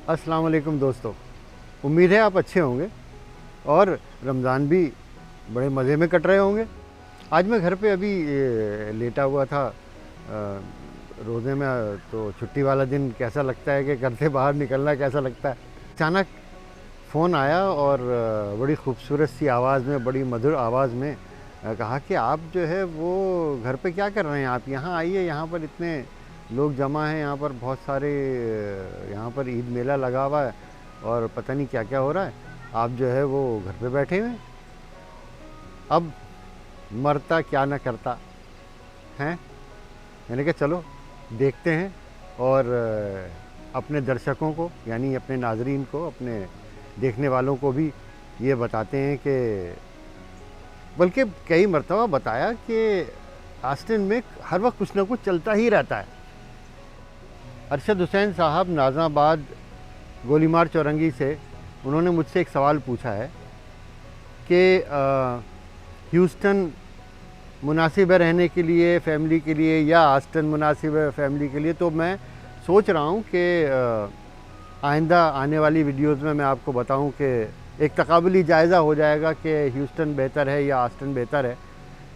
अस्सलाम वालेकुम दोस्तों, उम्मीद है आप अच्छे होंगे और रमज़ान भी बड़े मज़े में कट रहे होंगे। आज मैं घर पे अभी लेटा हुआ था रोज़े में। तो छुट्टी वाला दिन कैसा लगता है कि घर से बाहर निकलना कैसा लगता है। अचानक फ़ोन आया और बड़ी खूबसूरत सी आवाज़ में, बड़ी मधुर आवाज़ में कहा कि आप जो है वो घर पे क्या कर रहे हैं, आप यहाँ आइए, यहाँ पर इतने लोग जमा हैं, यहाँ पर बहुत सारे यहाँ पर ईद मेला लगा हुआ है और पता नहीं क्या क्या हो रहा है, आप जो है वो घर पे बैठे हुए हैं। अब मरता क्या न करता हैं। मैंने कहा चलो देखते हैं और अपने दर्शकों को, यानी अपने नाजरीन को, अपने देखने वालों को भी ये बताते हैं कि, बल्कि कई मरतबा बताया कि आस्टिन में हर वक्त कुछ ना कुछ चलता ही रहता है। अरशद हुसैन साहब नाज़ाबाद गोलीमार चौरंगी से, उन्होंने मुझसे एक सवाल पूछा है कि ह्यूस्टन मुनासिब है रहने के लिए, फ़ैमिली के लिए, या आस्टिन मुनासिब है फ़ैमिली के लिए। तो मैं सोच रहा हूँ कि आइंदा आने वाली वीडियोज़ में मैं आपको बताऊँ कि एक तकाबली जायज़ा हो जाएगा कि ह्यूस्टन बेहतर है या आस्टिन बेहतर है।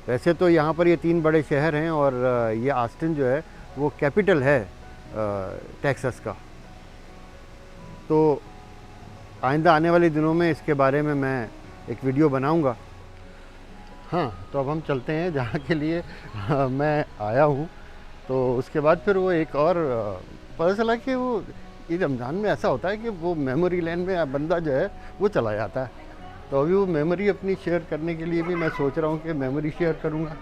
वैसे तो यहाँ पर ये 3 बड़े शहर हैं और ये आस्टिन जो है वो कैपिटल है टेक्सास का। तो आइंदा आने वाले दिनों में इसके बारे में मैं एक वीडियो बनाऊंगा। हाँ, तो अब हम चलते हैं जहाँ के लिए मैं आया हूँ। तो उसके बाद फिर वो एक और पता चला कि वो ये रमज़ान में ऐसा होता है कि वो मेमोरी लैन में बंदा जो है वो चला जाता है। तो अभी वो मेमोरी अपनी शेयर करने के लिए भी मैं सोच रहा हूँ कि मेमोरी शेयर करूँगा।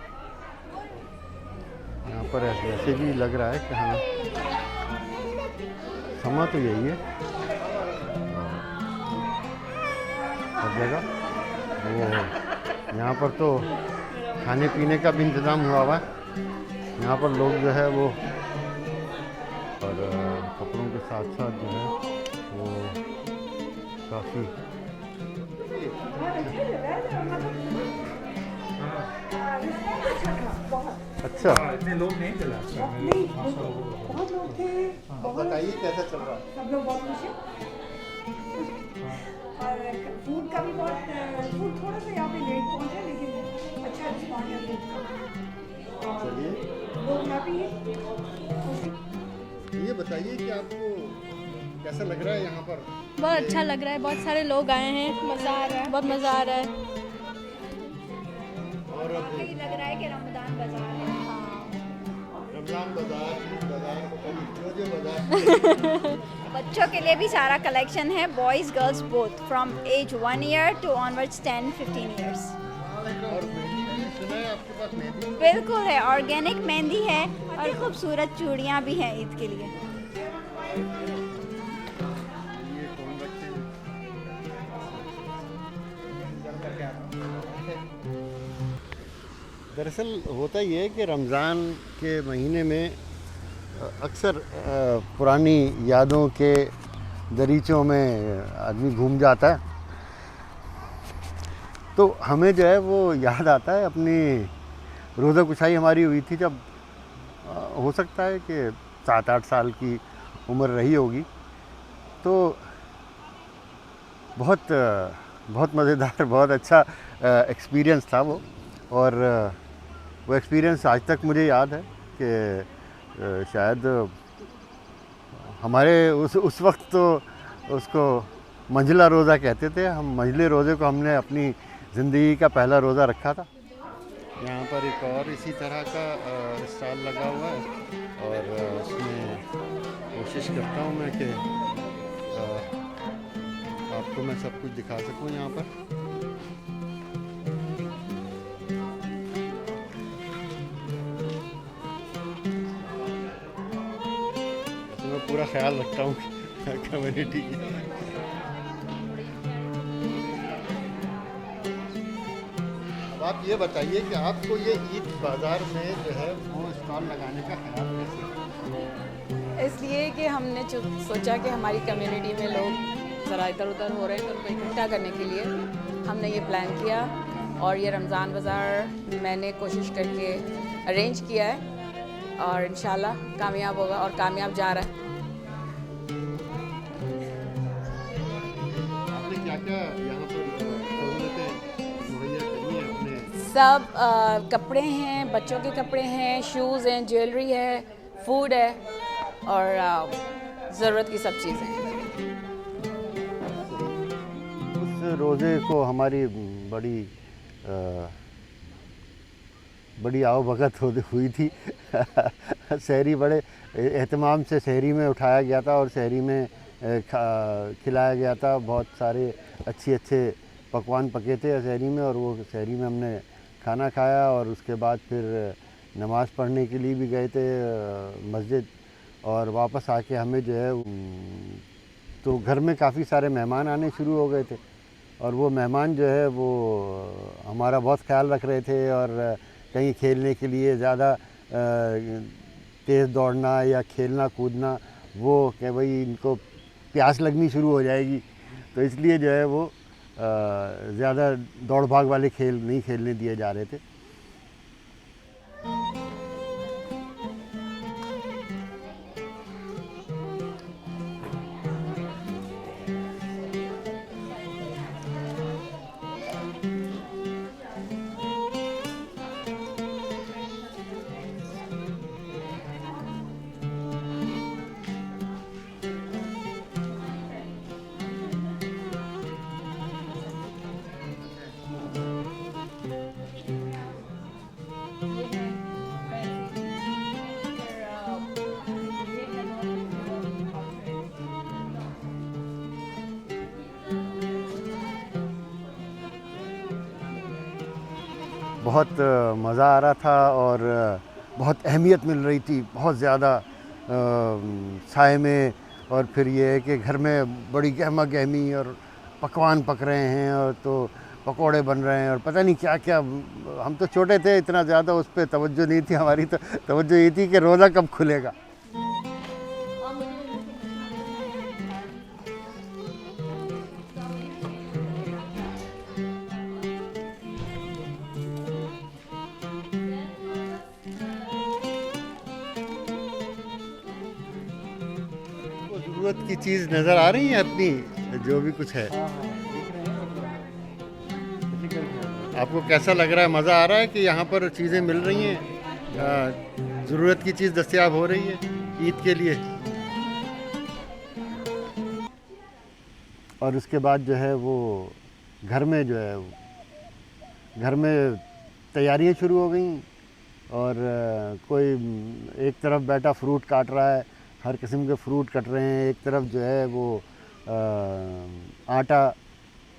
यहाँ पर ऐसे भी लग रहा है कि हाँ, समा तो यही है हर जगह। वो यहाँ पर तो खाने पीने का भी इंतज़ाम हुआ हुआ है। यहाँ पर लोग जो है वो और कपड़ों के साथ साथ जो है वो काफ़ी अच्छा। इतने लोग नहीं चला बहुत लोग थे। बताइए कैसा चल रहा है। सब लोग बहुत खुश हैं और फूड का भी बहुत, फूड थोड़ा सा यहाँ पे लेट पहुँचा लेकिन अच्छा रिस्पॉन्ड है फूड का। चलिए लोग हैप्पी हैं। ये बताइए कि आपको कैसा लग रहा है यहाँ पर। बहुत अच्छा लग रहा है, बहुत सारे लोग आए हैं, मज़ा आ रहा है, बहुत मज़ा आ रहा है। और अब लग रहा है कि रमज़ान बाजार है। रमज़ान बाजार बाजार बच्चों के लिए भी सारा कलेक्शन है, boys girls both, from age 1 year to onwards 10-15 years. और मेहंदी भी सुना है आपके पास। मेहंदी बिल्कुल है, ऑर्गेनिक मेहंदी है और खूबसूरत चूड़ियाँ भी हैं ईद के लिए। ये कौन बच्चे दरअसल होता ये है कि रमज़ान के महीने में अक्सर पुरानी यादों के दरीचों में आदमी घूम जाता है। तो हमें जो है वो याद आता है अपनी रोज़ा कुशाई हमारी हुई थी जब हो सकता है कि 7-8 साल की उम्र रही होगी। तो बहुत मज़ेदार, बहुत अच्छा एक्सपीरियंस था वो। और वो एक्सपीरियंस आज तक मुझे याद है कि शायद हमारे उस वक्त तो उसको मंझला रोज़ा कहते थे। हम मंझले रोज़े को हमने अपनी ज़िंदगी का पहला रोज़ा रखा था। यहाँ पर एक और इसी तरह का स्टॉल लगा हुआ है और उसमें कोशिश करता हूँ मैं कि आपको मैं सब कुछ दिखा सकूँ यहाँ पर। तो मैं पूरा ख्याल रखता हूँ कम्युनिटी की। अब आप ये बताइए कि आपको ये ईद बाज़ार में जो है वो स्टॉल लगाने का ख्याल कैसे? इसलिए कि हमने सोचा कि हमारी कम्युनिटी में लोग ज़रा इधर उधर हो रहे हैं तो उनको इकट्ठा करने के लिए हमने ये प्लान किया और ये रमज़ान बाज़ार मैंने कोशिश करके अरेंज किया है और इंशाल्लाह कामयाब होगा और कामयाब जा रहा है। सब कपड़े हैं, बच्चों के कपड़े हैं, शूज़ हैं, ज्वेलरी है, फूड है और ज़रूरत की सब चीज़ें हैं। उस रोज़े को हमारी बड़ी आवभगत हुई थी। शहरी बड़े एहतमाम से शहरी में उठाया गया था और शहरी में खिलाया गया था। बहुत सारे अच्छे पकवान पके थे शहरी में, और वो शहरी में हमने खाना खाया और उसके बाद फिर नमाज़ पढ़ने के लिए भी गए थे मस्जिद, और वापस आके हमें जो है तो घर में काफ़ी सारे मेहमान आने शुरू हो गए थे, और वो मेहमान जो है वो हमारा बहुत ख्याल रख रहे थे, और कहीं खेलने के लिए ज़्यादा तेज़ दौड़ना या खेलना कूदना, वो कि भाई इनको प्यास लगनी शुरू हो जाएगी, तो इसलिए जो है वो ज़्यादा दौड़ भाग वाले खेल नहीं खेलने दिए जा रहे थे। बहुत मज़ा आ रहा था और बहुत अहमियत मिल रही थी, बहुत ज़्यादा साए में। और फिर ये है कि घर में बड़ी गहमा गहमी और पकवान पक रहे हैं, और तो पकोड़े बन रहे हैं और पता नहीं क्या क्या। हम तो छोटे थे, इतना ज़्यादा उस पर तवज्जो नहीं थी हमारी, तो तवज्जो ये थी कि रोज़ा कब खुलेगा। ज़रूरत की चीज़ नज़र आ रही है अपनी, जो भी कुछ है। आपको कैसा लग रहा है? मज़ा आ रहा है कि यहाँ पर चीज़ें मिल रही हैं, ज़रूरत की चीज़ दस्तयाब हो रही है ईद के लिए? और उसके बाद जो है वो घर में जो है घर में तैयारियाँ शुरू हो गई, और कोई एक तरफ बैठा फ्रूट काट रहा है, हर किस्म के फ्रूट कट रहे हैं। एक तरफ जो है वो आटा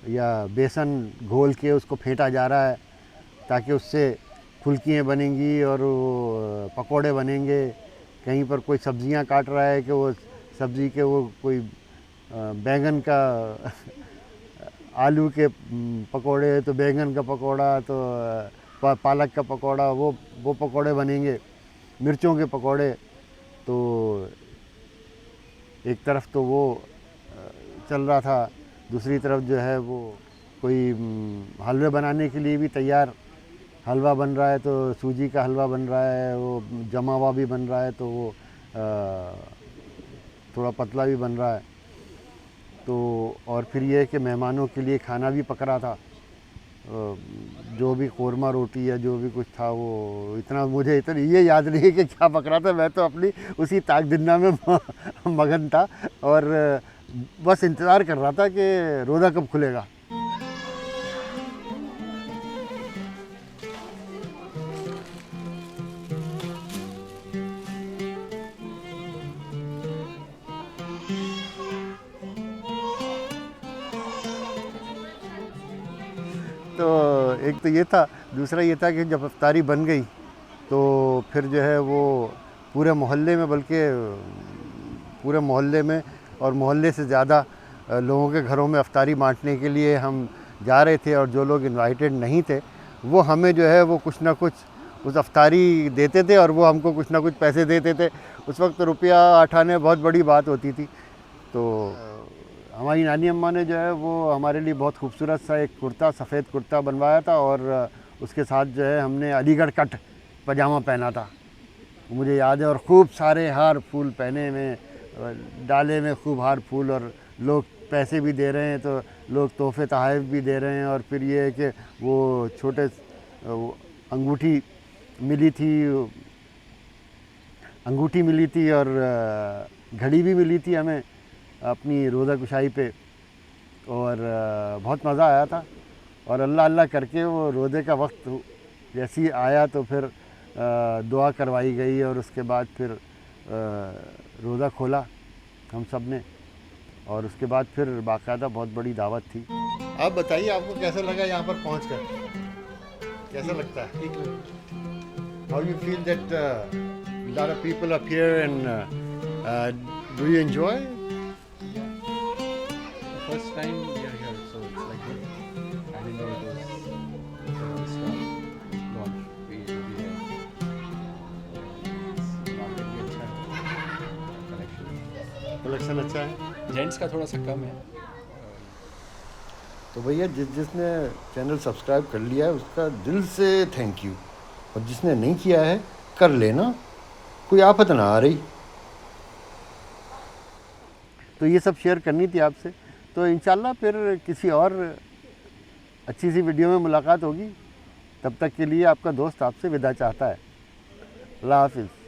या बेसन घोल के उसको फेंटा जा रहा है ताकि उससे फुल्कियाँ बनेंगी और वो पकोड़े बनेंगे। कहीं पर कोई सब्जियां काट रहा है कि वो सब्ज़ी के वो कोई बैंगन का आलू के पकोड़े, तो बैंगन का पकोड़ा, तो पालक का पकोड़ा, वो पकोड़े बनेंगे, मिर्चों के पकोड़े। तो एक तरफ तो वो चल रहा था, दूसरी तरफ जो है वो कोई हलवे बनाने के लिए भी तैयार हलवा बन रहा है। तो सूजी का हलवा बन रहा है, वो जमा हुआ भी बन रहा है, तो वो थोड़ा पतला भी बन रहा है। तो और फिर ये है कि मेहमानों के लिए खाना भी पक रहा था, जो भी कोरमा रोटी या जो भी कुछ था, वो मुझे ये याद नहीं है कि क्या पक रहा था। मैं तो अपनी उसी ताक दिन्ना में मगन था और बस इंतज़ार कर रहा था कि रोज़ा कब खुलेगा। तो एक तो ये था, दूसरा ये था कि जब इफ्तारी बन गई तो फिर जो है वो पूरे मोहल्ले में, बल्कि पूरे मोहल्ले में और मोहल्ले से ज़्यादा लोगों के घरों में इफ्तारी बांटने के लिए हम जा रहे थे। और जो लोग इनवाइटेड नहीं थे वो हमें जो है वो कुछ ना कुछ उस इफ्तारी देते थे और वो हमको कुछ ना कुछ पैसे देते थे। उस वक्त रुपया 8 आने बहुत बड़ी बात होती थी। तो हमारी नानी अम्मा ने जो है वो हमारे लिए बहुत खूबसूरत सा एक कुर्ता, सफ़ेद कुर्ता बनवाया था, और उसके साथ जो है हमने अलीगढ़ कट पजामा पहना था, मुझे याद है। और खूब सारे हार फूल पहने में, डाले में खूब हार फूल, और लोग पैसे भी दे रहे हैं, तो लोग तोहफ़े तोहफ़े भी दे रहे हैं। और फिर ये है कि वो छोटे वो अंगूठी मिली थी और घड़ी भी मिली थी हमें अपनी रोज़ा कुशाई पे, और बहुत मज़ा आया था। और अल्लाह अल्लाह करके वो रोज़े का वक्त जैसे ही आया तो फिर दुआ करवाई गई और उसके बाद फिर रोज़ा खोला हम सब ने, और उसके बाद फिर बाकायदा बहुत बड़ी दावत थी। आप बताइए आपको कैसा लगा यहाँ पर पहुँच कर, कैसा लगता है? How you feel that lot of people are here and do you enjoy? First time we are here, so it's like good. I didn't know it was launch. We will be here. Market भी अच्छा है, collection अच्छा है। Gents का थोड़ा सा कम है। तो भैया जिसने चैनल सब्सक्राइब कर लिया है उसका दिल से थैंक यू, और जिसने नहीं किया है कर लेना, कोई आफत ना आ रही। तो ये सब शेयर करनी थी आपसे। तो इंशाल्लाह फिर किसी और अच्छी सी वीडियो में मुलाकात होगी। तब तक के लिए आपका दोस्त आपसे विदा चाहता है। अल्लाह हाफिज़।